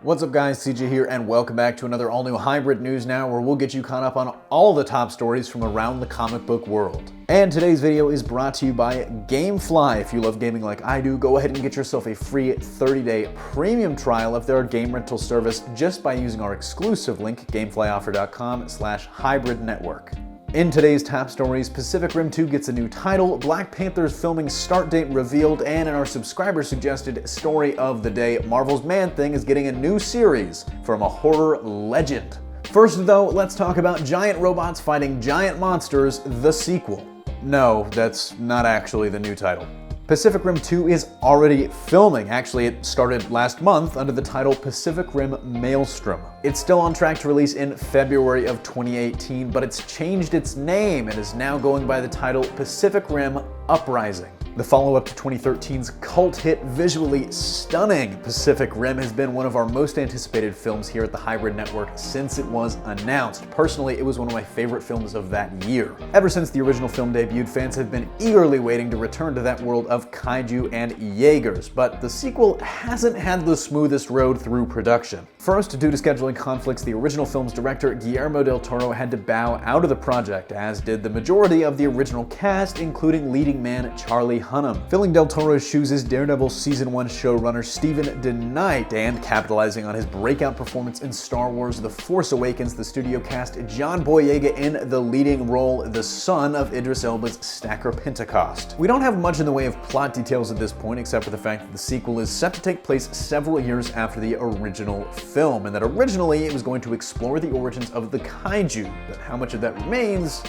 What's up guys, CJ here, and welcome back to another all-new Hybrid News Now, where we'll get you caught up on all the top stories from around the comic book world. And today's video is brought to you by GameFly. If you love gaming like I do, go ahead and get yourself a free 30-day premium trial of their game rental service just by using our exclusive link, gameflyoffer.com/hybridnetwork. In today's top stories, Pacific Rim 2 gets a new title, Black Panther's filming start date revealed, and in our subscriber-suggested story of the day, Marvel's Man-Thing is getting a new series from a horror legend. First though, let's talk about giant robots fighting giant monsters, the sequel. No, that's not actually the new title. Pacific Rim 2 is already filming. Actually, it started last month under the title Pacific Rim Maelstrom. It's still on track to release in February of 2018, but it's changed its name and is now going by the title Pacific Rim Uprising. The follow-up to 2013's cult hit, visually stunning Pacific Rim has been one of our most anticipated films here at the Hybrid Network since it was announced. Personally, it was one of my favorite films of that year. Ever since the original film debuted, fans have been eagerly waiting to return to that world of kaiju and Jaegers, but the sequel hasn't had the smoothest road through production. First, due to scheduling conflicts, the original film's director Guillermo del Toro had to bow out of the project, as did the majority of the original cast, including leading man Charlie Hunnam. Filling del Toro's shoes is Daredevil Season 1 showrunner Stephen DeKnight, and capitalizing on his breakout performance in Star Wars The Force Awakens, the studio cast John Boyega in the leading role, the son of Idris Elba's Stacker Pentecost. We don't have much in the way of plot details at this point, except for the fact that the sequel is set to take place several years after the original film, and that originally it was going to explore the origins of the kaiju, but how much of that remains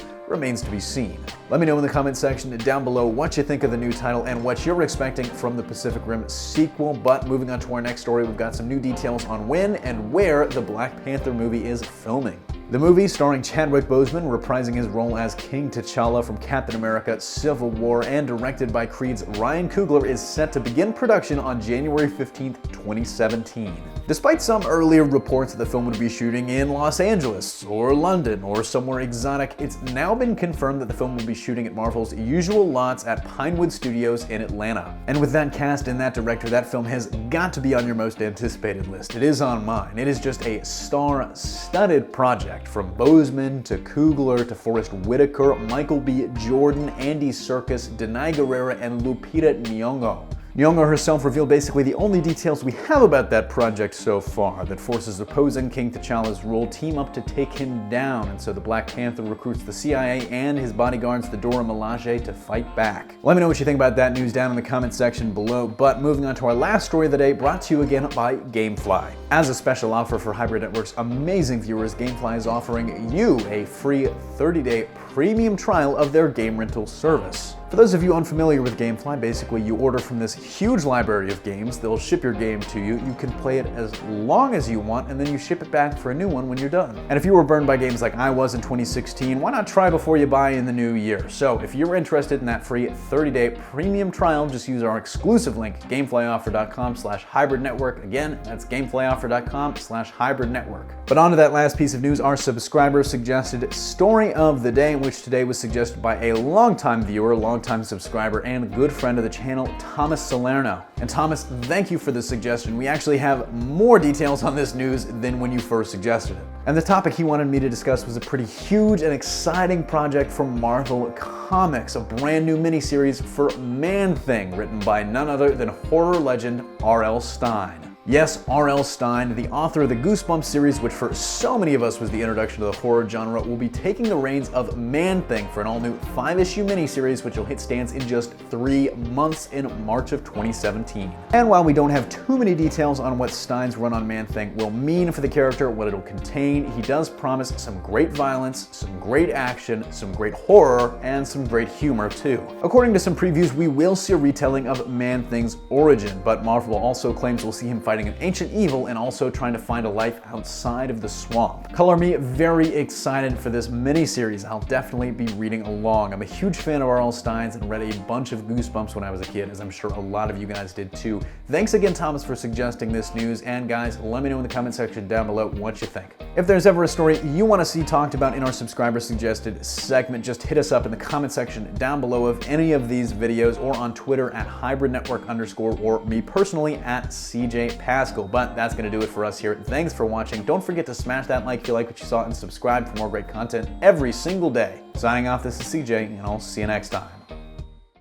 to be seen. Let me know in the comment section down below what you think of the new title and what you're expecting from the Pacific Rim sequel. But moving on to our next story, we've got some new details on when and where the Black Panther movie is filming. The movie, starring Chadwick Boseman reprising his role as King T'Challa from Captain America: Civil War, and directed by Creed's Ryan Coogler, is set to begin production on January 15th, 2017. Despite some earlier reports that the film would be shooting in Los Angeles or London or somewhere exotic, it's now been confirmed that the film will be shooting at Marvel's usual lots at Pinewood Studios in Atlanta. And with that cast and that director, that film has got to be on your most anticipated list. It is on mine. It is just a star-studded project, from Boseman to Coogler to Forrest Whitaker, Michael B. Jordan, Andy Serkis, Denai Guerrera, and Lupita Nyong'o. Nyong'o herself revealed basically the only details we have about that project so far, that forces opposing King T'Challa's rule team up to take him down, and so the Black Panther recruits the CIA and his bodyguards, the Dora Milaje, to fight back. Let me know what you think about that news down in the comment section below, but moving on to our last story of the day, brought to you again by GameFly. As a special offer for Hybrid Network's amazing viewers, GameFly is offering you a free 30-day premium trial of their game rental service. For those of you unfamiliar with GameFly, basically you order from this huge library of games, they'll ship your game to you, you can play it as long as you want, and then you ship it back for a new one when you're done. And if you were burned by games like I was in 2016, why not try before you buy in the new year? So if you're interested in that free 30-day premium trial, just use our exclusive link, gameflyoffer.com/hybridnetwork. Again, that's gameflyoffer.com/hybridnetwork. But on to that last piece of news, our subscriber suggested story of the day, which today was suggested by a longtime viewer, longtime subscriber, and good friend of the channel, Thomas Salerno. And Thomas, thank you for the suggestion. We actually have more details on this news than when you first suggested it. And the topic he wanted me to discuss was a pretty huge and exciting project from Marvel Comics, a brand new miniseries for Man-Thing, written by none other than horror legend R.L. Stine. Yes, R.L. Stine, the author of the Goosebumps series, which for so many of us was the introduction to the horror genre, will be taking the reins of Man-Thing for an all-new 5-issue miniseries, which will hit stands in just 3 months in March of 2017. And while we don't have too many details on what Stine's run on Man-Thing will mean for the character, what it'll contain, he does promise some great violence, some great action, some great horror, and some great humor too. According to some previews, we will see a retelling of Man-Thing's origin, but Marvel also claims we'll see him fighting an ancient evil and also trying to find a life outside of the swamp. Color me very excited for this miniseries. I'll definitely be reading along. I'm a huge fan of R.L. Stine's and read a bunch of Goosebumps when I was a kid, as I'm sure a lot of you guys did too. Thanks again, Thomas, for suggesting this news, and guys, let me know in the comment section down below what you think. If there's ever a story you want to see talked about in our subscriber suggested segment, just hit us up in the comment section down below of any of these videos, or on Twitter at @hybridnetwork_ or me personally at CJ Haskell. But that's going to do it for us here. Thanks for watching. Don't forget to smash that like if you like what you saw and subscribe for more great content every single day. Signing off, this is CJ, and I'll see you next time.